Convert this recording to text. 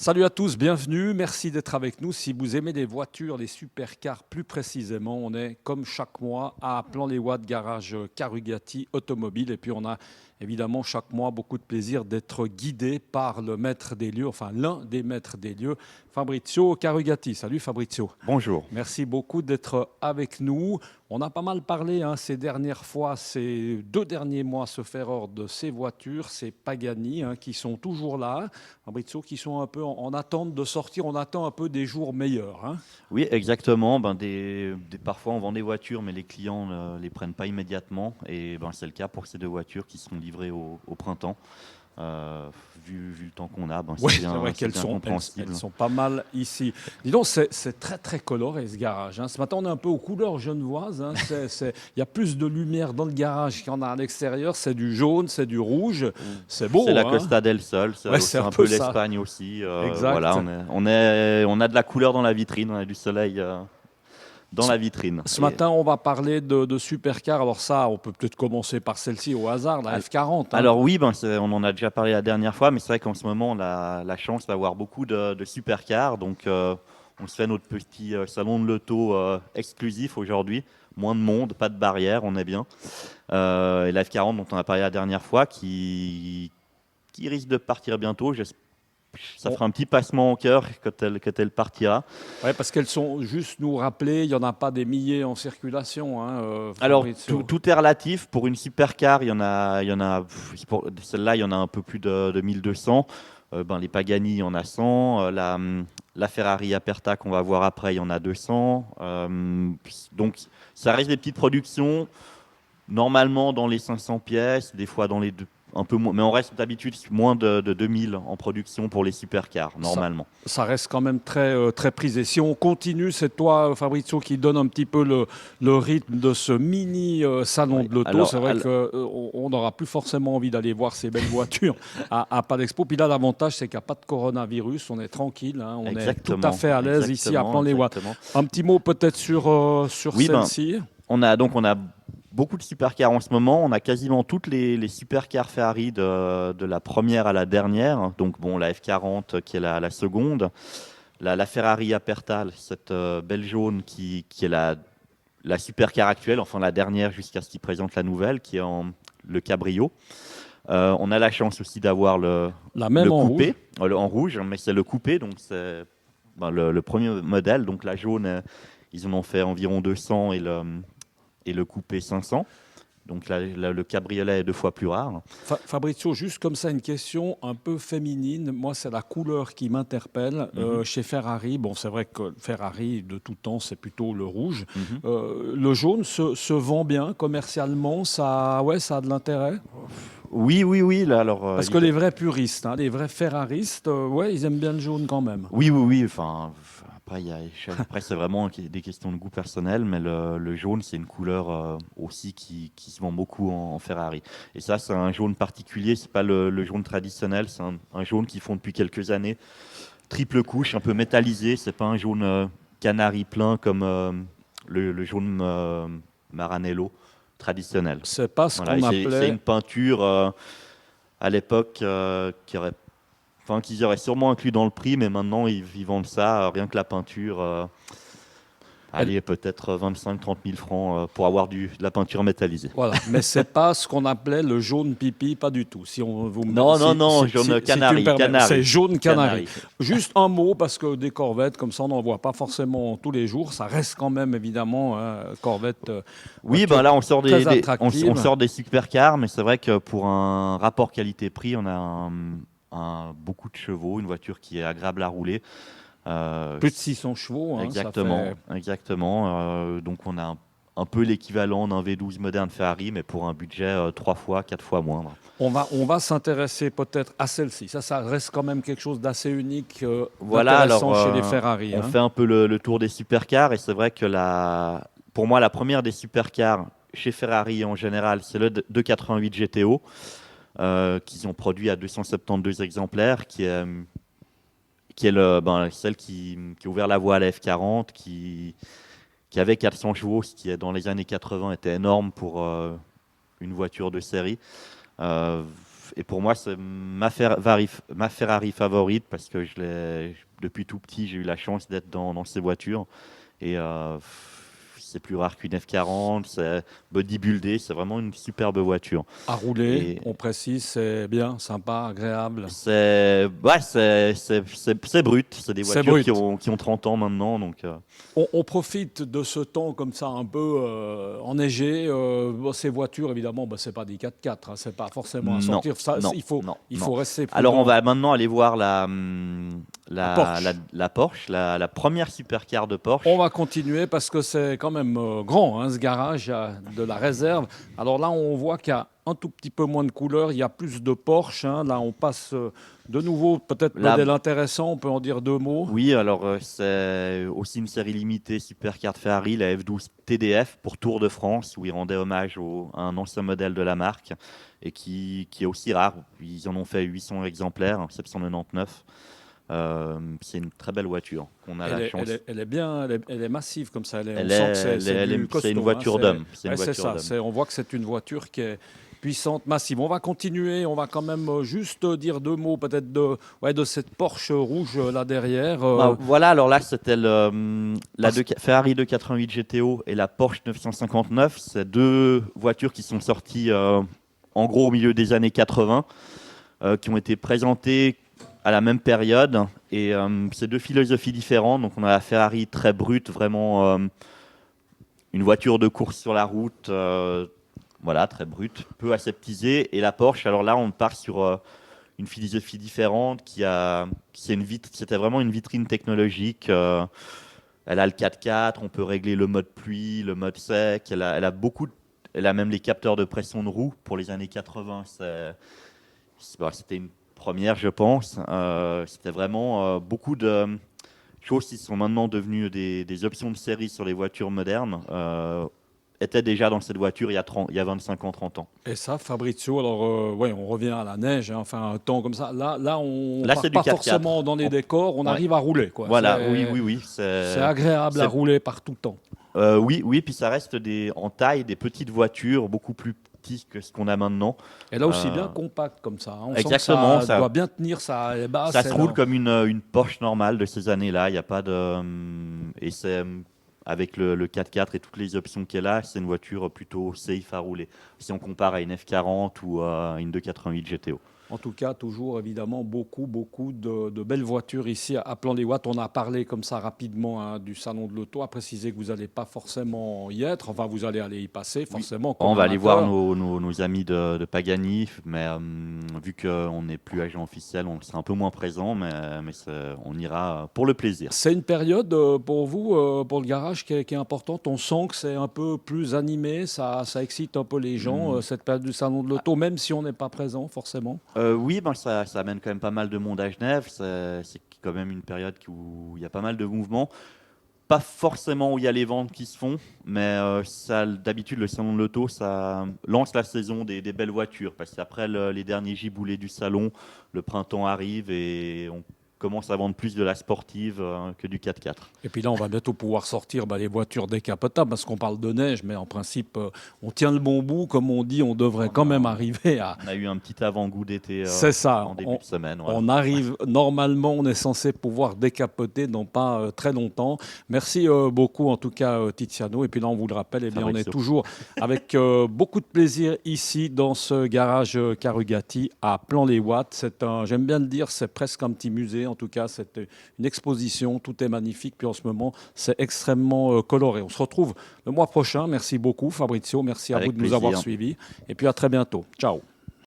Salut à tous, bienvenue, merci d'être avec nous. Si vous aimez les voitures, les supercars plus précisément, on est comme chaque mois à Plan-les-Ouates, garage Carugati Automobile. Et puis on a évidemment chaque mois beaucoup de plaisir d'être guidé par le maître des lieux, enfin l'un des maîtres des lieux, Fabrizio Carugati. Salut Fabrizio. Bonjour. Merci beaucoup d'être avec nous. On a pas mal parlé ces dernières fois, ces 2 derniers mois, ce Ferreur de ces voitures, ces Pagani qui sont toujours là, Fabrizio, qui sont un peu en attente de sortir. On attend un peu des jours meilleurs. Oui, exactement. Parfois, on vend des voitures, mais les clients ne les prennent pas immédiatement. Et c'est le cas pour ces deux voitures qui seront livrées au printemps. Vu le temps qu'on a, Oui, c'est c'est vrai c'est qu'elles bien sont, elles compréhensible. sont pas mal ici. Dis donc, c'est très très coloré ce garage. Ce matin, on est un peu aux couleurs genevoises. Il y a plus de lumière dans le garage qu'il y en a à l'extérieur. C'est du jaune, c'est du rouge. C'est C'est beau, la hein? Costa del Sol, Ouais, c'est c'est un un peu peu ça. l'Espagne aussi. Exact. Voilà, on a de la couleur dans la vitrine, on a du soleil dans la vitrine. Ce matin, on va parler de supercar. Alors ça, on peut peut-être commencer par celle-ci au hasard, la Al- F40. Alors oui, on en a déjà parlé la dernière fois, mais c'est vrai qu'en ce moment, on a la chance d'avoir beaucoup de supercars. Donc, on se fait notre petit salon de l'auto exclusif aujourd'hui. Moins de monde, pas de barrière, on est bien. Et la F40 dont on a parlé la dernière fois, qui risque de partir bientôt. Ça fera un petit passement au cœur quand elle partira. Ouais, parce qu'elles sont, juste nous rappeler, il n'y en a pas des milliers en circulation, Alors, Fabrizio. tout est relatif. Pour une supercar, pour celle-là, il y en a un peu plus de 1200. Les Pagani, il y en a 100. La Ferrari Aperta qu'on va voir après, il y en a 200. Donc, ça reste des petites productions. Normalement, dans les 500 pièces, des fois dans les un peu moins. Mais on reste d'habitude moins de 2000 en production pour les supercars, Ça, normalement. ça reste quand même très, très prisé. Si on continue, c'est toi, Fabrizio, qui donne un petit peu le rythme de ce mini salon Ouais. de l'auto. Alors, C'est vrai qu'on n'aura plus forcément envie d'aller voir ces belles voitures à Palexpo. Puis là, l'avantage, c'est qu'il n'y a pas de coronavirus. On est tranquille, on est tout à exactement, fait à l'aise ici à exactement, Plan-les-Ouates. exactement. Un petit mot peut-être sur Oui, celle-ci. on a beaucoup de supercars en ce moment. On a quasiment toutes les supercars Ferrari de la première à la dernière. Donc bon, la F40 qui est la seconde, la Ferrari Aperta, cette belle jaune qui est la supercar actuelle, enfin la dernière jusqu'à ce qu'ils présentent la nouvelle, qui est le cabrio. On a la chance aussi d'avoir La le même en rouge. coupé, en rouge, mais c'est le coupé, donc c'est le premier modèle. Donc la jaune, ils en ont fait environ 200 et le coupé 500. Donc le cabriolet est 2 fois plus rare. Fabrizio, juste comme ça, une question un peu féminine. Moi, c'est la couleur qui m'interpelle. Mhm, Chez Ferrari, bon, c'est vrai que Ferrari, de tout temps, c'est plutôt le rouge. mhm. Le jaune se vend bien commercialement. Ça, ouais, ça a de l'intérêt. Oui, oui, oui. Là, alors, Parce que les vrais puristes, les vrais ferraristes, ouais, ils aiment bien le jaune quand même. oui, oui, oui. Enfin, après, après c'est vraiment des questions de goût personnel, mais le jaune, c'est une couleur aussi qui se vend beaucoup en Ferrari. Et ça, c'est un jaune particulier. C'est pas le jaune traditionnel. C'est un jaune qu'ils font depuis quelques années. Triple couche, un peu métallisé. C'est pas un jaune canari plein comme le jaune Maranello traditionnel. C'est pas ce Voilà, et qu'on c'est appelait. une peinture à l'époque qu'ils auraient sûrement inclus dans le prix, mais maintenant ils vendent ça, rien que la peinture, allez, peut-être 25-30 000 francs pour avoir de la peinture métallisée. Voilà, mais c'est pas ce qu'on appelait le jaune pipi, pas du tout. Si on vous Non, non, non, jaune si tu me canari, permets, c'est canari, jaune canari. canari. Juste un mot parce que des corvettes comme ça, on n'en voit pas forcément tous les jours. Ça reste quand même évidemment corvette, Oui, voiture là on sort très on attractive. sort des supercars, mais c'est vrai que pour un rapport qualité-prix, on a beaucoup de chevaux, une voiture qui est agréable à rouler. Euh, Plus de 600 chevaux, ça Exactement, fait. exactement. Donc on a un peu l'équivalent d'un V12 moderne Ferrari, mais pour un budget 3 fois, 4 fois moindre. On va s'intéresser peut-être à celle-ci. Ça reste quand même quelque chose d'assez unique, Voilà, d'intéressant alors chez les Ferrari. on fait un peu le tour des supercars, et c'est vrai que pour moi la première des supercars chez Ferrari en général, c'est le 288 GTO, qu'ils ont produit à 272 exemplaires, qui est celle qui a ouvert la voie à la F40, qui avait 400 chevaux, ce qui dans les années 80 était énorme pour une voiture de série. Euh, et pour moi, c'est ma Ferrari favorite parce que depuis tout petit, j'ai eu la chance d'être dans ces voitures. Et c'est plus rare qu'une F40, c'est bodybuildé, c'est vraiment une superbe voiture. À rouler, Et on précise, c'est bien, sympa, agréable. c'est brut, c'est des C'est voitures brut. qui ont 30 ans maintenant. Donc, On profite de ce temps comme ça un peu enneigé. Bon, ces voitures, évidemment, bah, c'est pas des 4x4, hein, c'est pas forcément à non, sortir. Ça, non, non, il non. faut rester Alors on prudent. va maintenant aller voir La Porsche. la Porsche, la première supercar de On Porsche. va continuer parce que c'est quand même grand, hein, ce garage de la réserve. Alors là, on voit qu'il y a un tout petit peu moins de couleurs, il y a plus de Porsche, hein. Là, on passe de nouveau, peut-être Là, modèle intéressant, on peut en dire 2 mots. oui, alors c'est aussi une série limitée supercar de Ferrari, la F12 TDF pour Tour de France, où ils rendaient hommage à un ancien modèle de la marque et qui est aussi rare. Ils en ont fait 800 exemplaires, 799. C'est une très belle voiture. On a la chance. Elle est bien, elle est massive comme ça. On Elle sent est, que c'est du costaud. c'est une Hein, voiture d'homme. C'est une ouais, c'est voiture ça. d'homme. On voit que c'est une voiture qui est puissante, massive. On va continuer. On va quand même juste dire 2 mots peut-être de cette Porsche rouge là derrière. Bah, voilà, alors là, c'était Ferrari 288 GTO et la Porsche 959. C'est deux voitures qui sont sorties en gros au milieu des années 80, qui ont été présentées à la même période. Et c'est deux philosophies différentes. Donc on a la Ferrari très brute, vraiment une voiture de course sur la route, voilà, très brute, peu aseptisée. Et la Porsche, alors là, on part sur une philosophie différente c'était vraiment une vitrine technologique. Elle a le 4x4, on peut régler le mode pluie, le mode sec. Elle a même les capteurs de pression de roue pour les années 80. C'était une première, je pense. C'était vraiment beaucoup de choses qui sont maintenant devenues des options de série sur les voitures modernes. Étaient déjà dans cette voiture il y a 25 ans, 30 ans. Et ça, Fabrizio, alors ouais, on revient à la neige, hein, enfin un temps comme ça. Là, on Là, part c'est du pas 4x4. forcément dans les décors, on Ouais. arrive à rouler, quoi. Voilà, oui. C'est agréable à rouler par tout le temps. Oui, puis ça reste en taille des petites voitures, beaucoup plus petites que ce qu'on a maintenant. Et là aussi bien Euh, compact comme ça, hein. On Exactement, sent que ça doit bien tenir, ça est bas. ça se roule comme une Porsche normale de ces années-là. Il y a pas de et c'est avec le 4x4 et toutes les options qu'elle a, c'est une voiture plutôt safe à rouler. Si on compare à une F40 ou à une 288 GTO. En tout cas, toujours évidemment beaucoup de belles voitures ici à Plan-les-Ouates. On a parlé comme ça rapidement, hein, du salon de l'auto, à préciser que vous n'allez pas forcément y être. Enfin, vous allez aller y passer forcément. On Comme va aller voir amateur. nos amis de Pagani, mais vu qu'on n'est plus agent officiel, on sera un peu moins présent, mais on ira pour le plaisir. C'est une période pour vous, pour le garage, qui est importante. On sent que c'est un peu plus animé, ça excite un peu les gens, cette période du salon de l'auto, même si on n'est pas présent forcément. Oui, ça amène quand même pas mal de monde à Genève. C'est quand même une période où il y a pas mal de mouvements. Pas forcément où il y a les ventes qui se font, mais d'habitude, le salon de l'auto, ça lance la saison des belles voitures. Parce qu'après les derniers giboulées du salon, le printemps arrive et on commence à vendre plus de la sportive que du 4x4. Et puis là, on va bientôt pouvoir sortir les voitures décapotables, parce qu'on parle de neige, mais en principe, on tient le bon bout. Comme on dit, on devrait quand même arriver à... On a eu un petit avant-goût d'été C'est ça. en début de semaine. Voilà. On arrive, normalement, on est censé pouvoir décapoter dans pas très longtemps. Merci beaucoup, en tout cas, Tiziano. Et puis là, on vous le rappelle, eh bien, on est toujours avec beaucoup de plaisir ici, dans ce garage Carugati à Plan-les-Ouates. J'aime bien le dire, c'est presque un petit musée. En tout cas, c'est une exposition. Tout est magnifique. Puis en ce moment, c'est extrêmement coloré. On se retrouve le mois prochain. Merci beaucoup, Fabrizio. Merci à Avec vous de nous avoir plaisir. suivis. Et puis à très bientôt. Ciao.